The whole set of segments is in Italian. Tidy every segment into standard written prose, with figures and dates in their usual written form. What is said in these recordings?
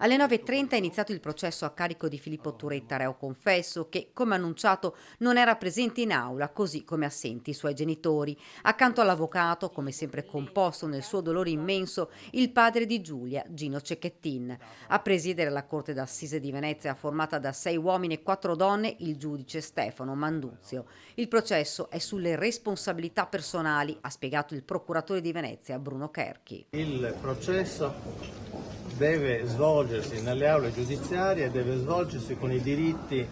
Alle 9:30 è iniziato il processo a carico di Filippo Turetta, reo confesso, che, come annunciato, non era presente in aula, così come assenti i suoi genitori. Accanto all'avvocato, come sempre composto nel suo dolore immenso, il padre di Giulia, Gino Cecchettin. A presiedere la Corte d'Assise di Venezia, formata da 6 uomini e 4 donne, il giudice Stefano Manduzio. Il processo è sulle responsabilità personali, ha spiegato il procuratore di Venezia, Bruno Cherchi. Il processo deve svolgersi nelle aule giudiziarie, deve svolgersi con i diritti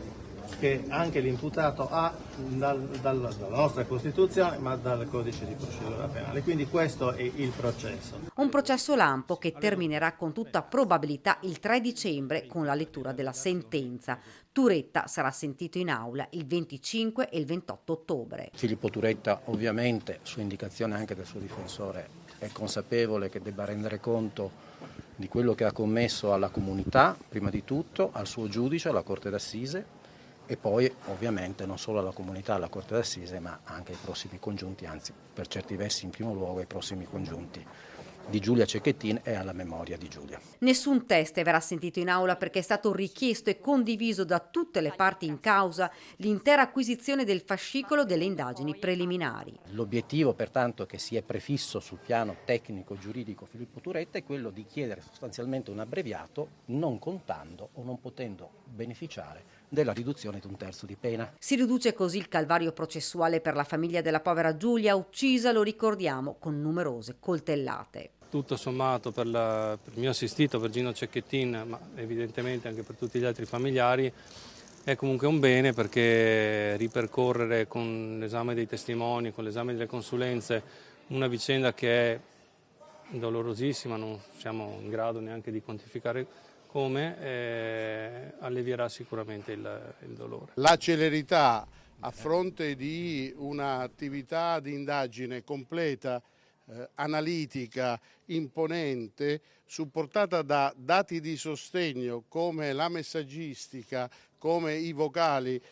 che anche l'imputato ha dalla nostra Costituzione, ma dal Codice di procedura penale. Quindi questo è il processo. Un processo lampo che terminerà con tutta probabilità il 3 dicembre con la lettura della sentenza. Turetta sarà sentito in aula il 25 e il 28 ottobre. Filippo Turetta, ovviamente, su indicazione anche del suo difensore, è consapevole che debba rendere conto di quello che ha commesso alla comunità, prima di tutto, al suo giudice, alla Corte d'Assise, e poi ovviamente non solo alla comunità, alla Corte d'Assise, ma anche ai prossimi congiunti, anzi per certi versi in primo luogo ai prossimi congiunti di Giulia Cecchettin e alla memoria di Giulia. Nessun test verrà sentito in aula perché è stato richiesto e condiviso da tutte le parti in causa l'intera acquisizione del fascicolo delle indagini preliminari. L'obiettivo pertanto che si è prefisso sul piano tecnico-giuridico Filippo Turetta è quello di chiedere sostanzialmente un abbreviato non contando o non potendo beneficiare della riduzione di 1/3 di pena. Si riduce così il calvario processuale per la famiglia della povera Giulia, uccisa, lo ricordiamo, con numerose coltellate. Tutto sommato per il mio assistito, per Gino Cecchettin, ma evidentemente anche per tutti gli altri familiari, è comunque un bene, perché ripercorrere con l'esame dei testimoni, con l'esame delle consulenze, una vicenda che è dolorosissima, non siamo in grado neanche di quantificare come, allevierà sicuramente il dolore. La celerità a fronte di un'attività di indagine completa, analitica, imponente, supportata da dati di sostegno come la messaggistica, come i vocali,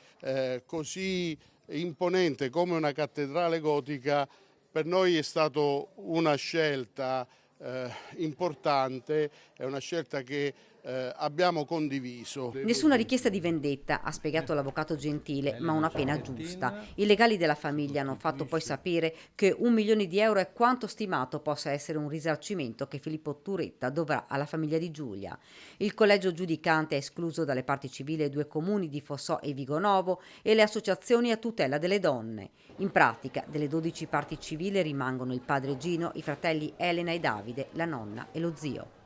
così imponente come una cattedrale gotica, per noi è stata una scelta importante, è una scelta che abbiamo condiviso. Nessuna richiesta di vendetta, ha spiegato l'avvocato Gentile, ma una pena giusta. I legali della famiglia hanno fatto poi sapere che 1 milione di euro è quanto stimato possa essere un risarcimento che Filippo Turetta dovrà alla famiglia di Giulia. Il collegio giudicante ha escluso dalle parti civili 2 comuni di Fossò e Vigonovo e le associazioni a tutela delle donne. In pratica, delle 12 parti civili rimangono il padre Gino, i fratelli Elena e Davide, la nonna e lo zio.